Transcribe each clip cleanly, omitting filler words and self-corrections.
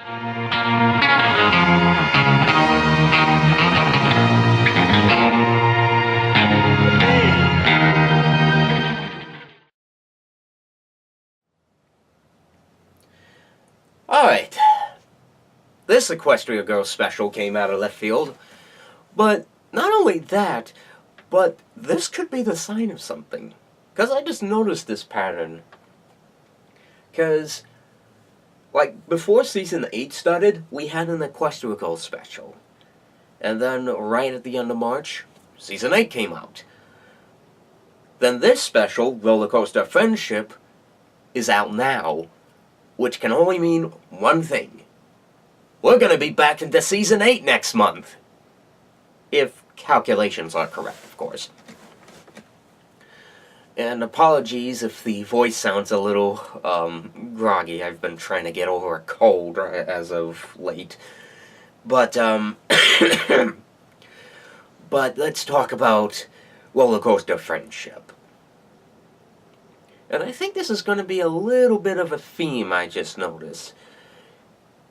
Alright, this Equestria Girls special came out of left field, but not only that, but this could be the sign of something. Because I just noticed this pattern. Because, like, before Season 8 started, we had an Equestria Girls special. And then, right at the end of March, Season 8 came out. Then this special, Roller Coaster Friendship, is out now, which can only mean one thing. We're gonna be back into Season 8 next month. If calculations are correct, of course. And apologies if the voice sounds a little, groggy. I've been trying to get over a cold as of late. But, but let's talk about Roller Coaster Friendship. And I think this is going to be a little bit of a theme I just noticed.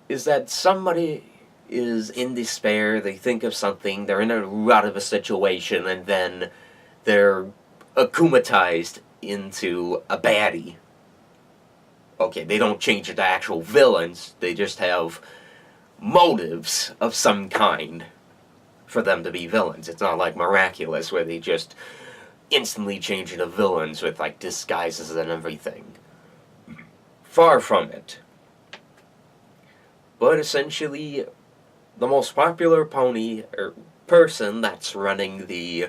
Is that somebody is in despair, they think of something, they're in a rut of a situation, and then they're akumatized into a baddie. Okay, they don't change into actual villains, they just have motives of some kind for them to be villains. It's not like Miraculous, where they just instantly change into villains with, like, disguises and everything. Far from it. But essentially, the most popular pony, or person that's running the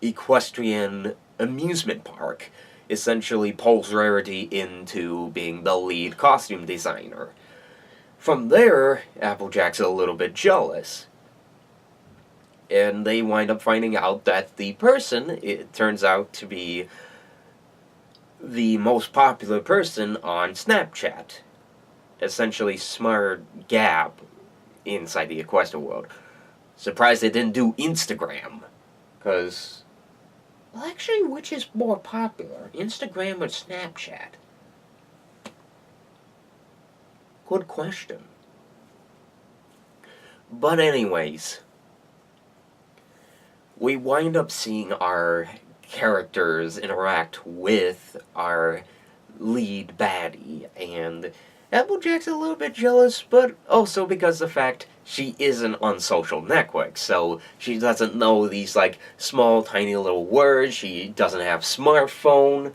equestrian amusement park, essentially pulls Rarity into being the lead costume designer. From there, Applejack's a little bit jealous. And they wind up finding out that the person, it turns out to be the most popular person on Snapchat. Essentially Smart Gab inside the Equestria world. Surprised they didn't do Instagram. Because, well, actually, which is more popular? Instagram or Snapchat? Good question. But anyways, we wind up seeing our characters interact with our lead baddie, and Applejack's a little bit jealous, but also because of the fact she isn't on social networks, so she doesn't know these, like, small, tiny little words, she doesn't have smartphone.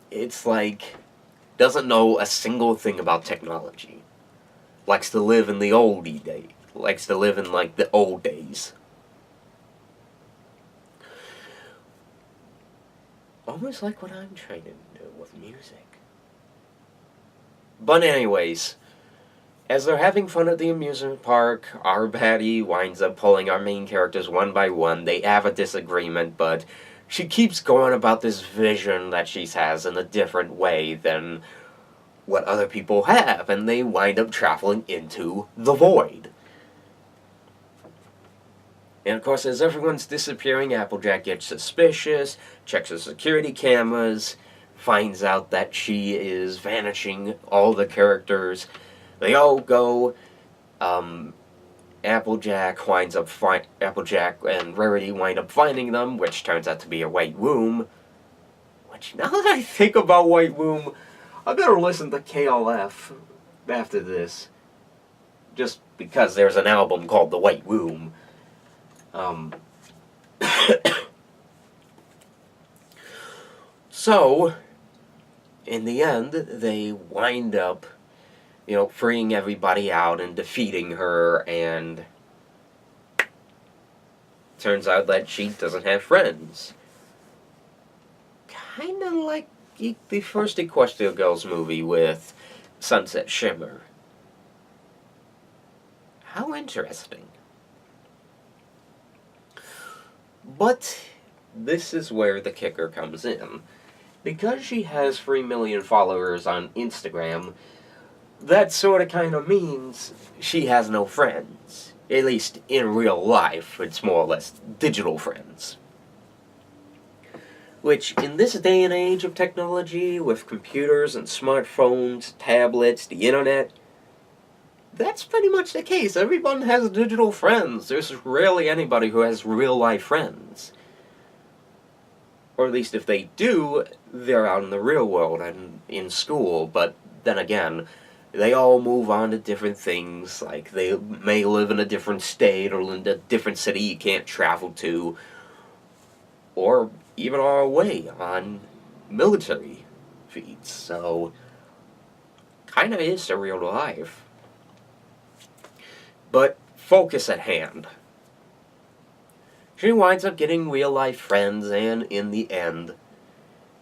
It's like, doesn't know a single thing about technology. Likes to live in the oldie days. Likes to live in, like, the old days. Almost like what I'm trying to do with music. But anyways, as they're having fun at the amusement park, our baddie winds up pulling our main characters one by one. They have a disagreement, but she keeps going about this vision that she has in a different way than what other people have, and they wind up traveling into the void. And of course, as everyone's disappearing, Applejack gets suspicious, checks the security cameras, finds out that she is vanishing all the characters. They all go. Applejack and Rarity wind up finding them, which turns out to be a white room. Which, now that I think about White Room, I better listen to KLF after this. Just because there's an album called The White Room. So, in the end, they wind up, freeing everybody out and defeating her, and turns out that she doesn't have friends. Kinda like the first Equestria Girls movie with Sunset Shimmer. How interesting. But this is where the kicker comes in. Because she has 3 million followers on Instagram, that sort of kind of means she has no friends. At least in real life, it's more or less digital friends. Which, in this day and age of technology, with computers and smartphones, tablets, the internet, that's pretty much the case. Everyone has digital friends. There's rarely anybody who has real-life friends. Or at least if they do, they're out in the real world and in school. But then again, they all move on to different things. Like, they may live in a different state or in a different city you can't travel to. Or even are away on military feats. So, kind of is a real life. But focus at hand. She winds up getting real-life friends, and in the end,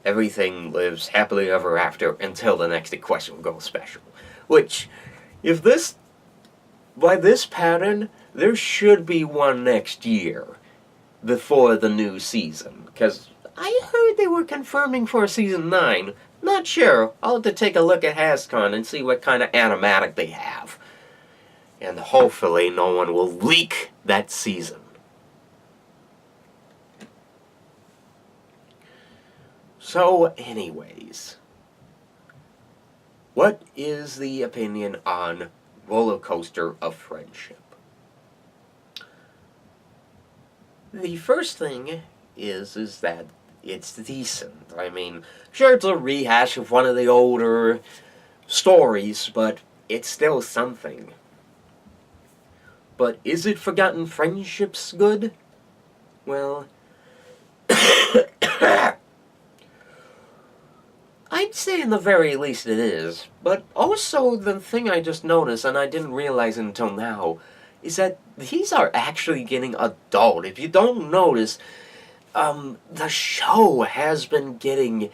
everything lives happily ever after until the next Equestrian Girl special. Which, by this pattern, there should be one next year before the new season. Because I heard they were confirming for season 9. Not sure. I'll have to take a look at HasCon and see what kind of animatic they have. And hopefully no one will leak that season. So, anyways, what is the opinion on Roller Coaster of Friendship? The first thing is that it's decent. I mean, sure, it's a rehash of one of the older stories, but it's still something. But is it Forgotten Friendships good? Well, I'd say in the very least it is. But also the thing I just noticed, and I didn't realize until now, is that these are actually getting adult. If you don't notice, the show has been getting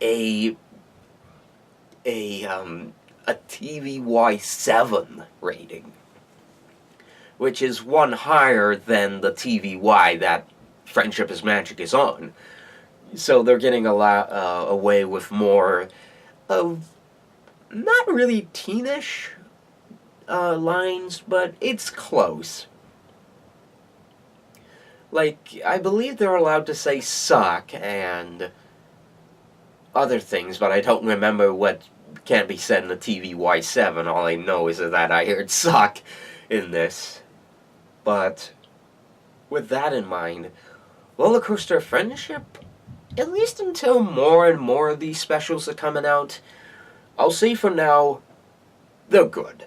a TVY 7 rating, which is one higher than the TVY that Friendship is Magic is on. So they're getting a lot away with more of not really teenish lines, but it's close. Like, I believe they're allowed to say suck and other things, but I don't remember what can't be said in the TVY 7. All I know is that I heard suck in this. But with that in mind, Roller Coaster Friendship, at least until more and more of these specials are coming out, I'll say for now, they're good.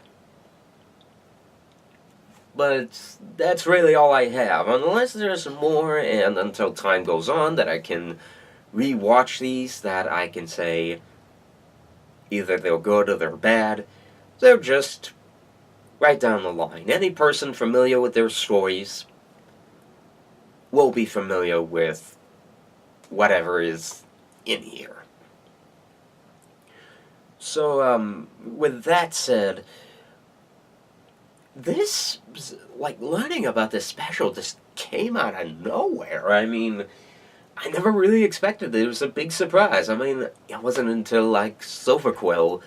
But that's really all I have, unless there's more, and until time goes on that I can re-watch these, that I can say either they're good or they're bad. They're just right down the line. Any person familiar with their stories will be familiar with whatever is in here. So, with that said, this, like, learning about this special just came out of nowhere. I mean, I never really expected it. It was a big surprise. I mean, it wasn't until, like, Silverquill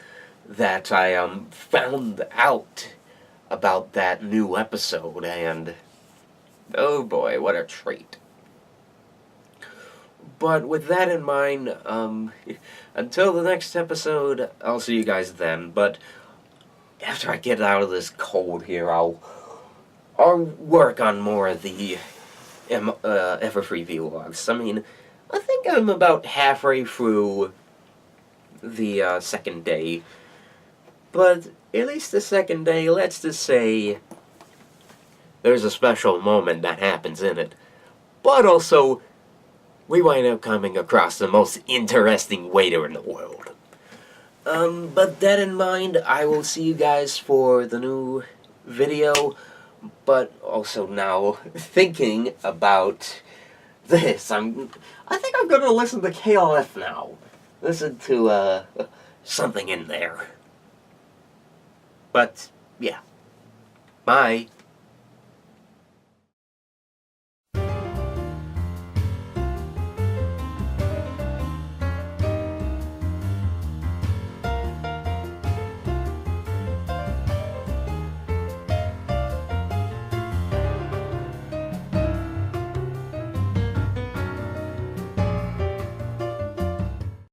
that I, found out about that new episode, and oh boy, what a treat. But with that in mind, until the next episode, I'll see you guys then. But after I get out of this cold here, I'll work on more of the Everfree vlogs. I mean, I think I'm about halfway through the second day. But at least the second day, let's just say there's a special moment that happens in it. But also, we wind up coming across the most interesting waiter in the world. But that in mind, I will see you guys for the new video. But also now, thinking about this, I think I'm gonna listen to KLF now. Listen to, something in there. But, yeah. Bye.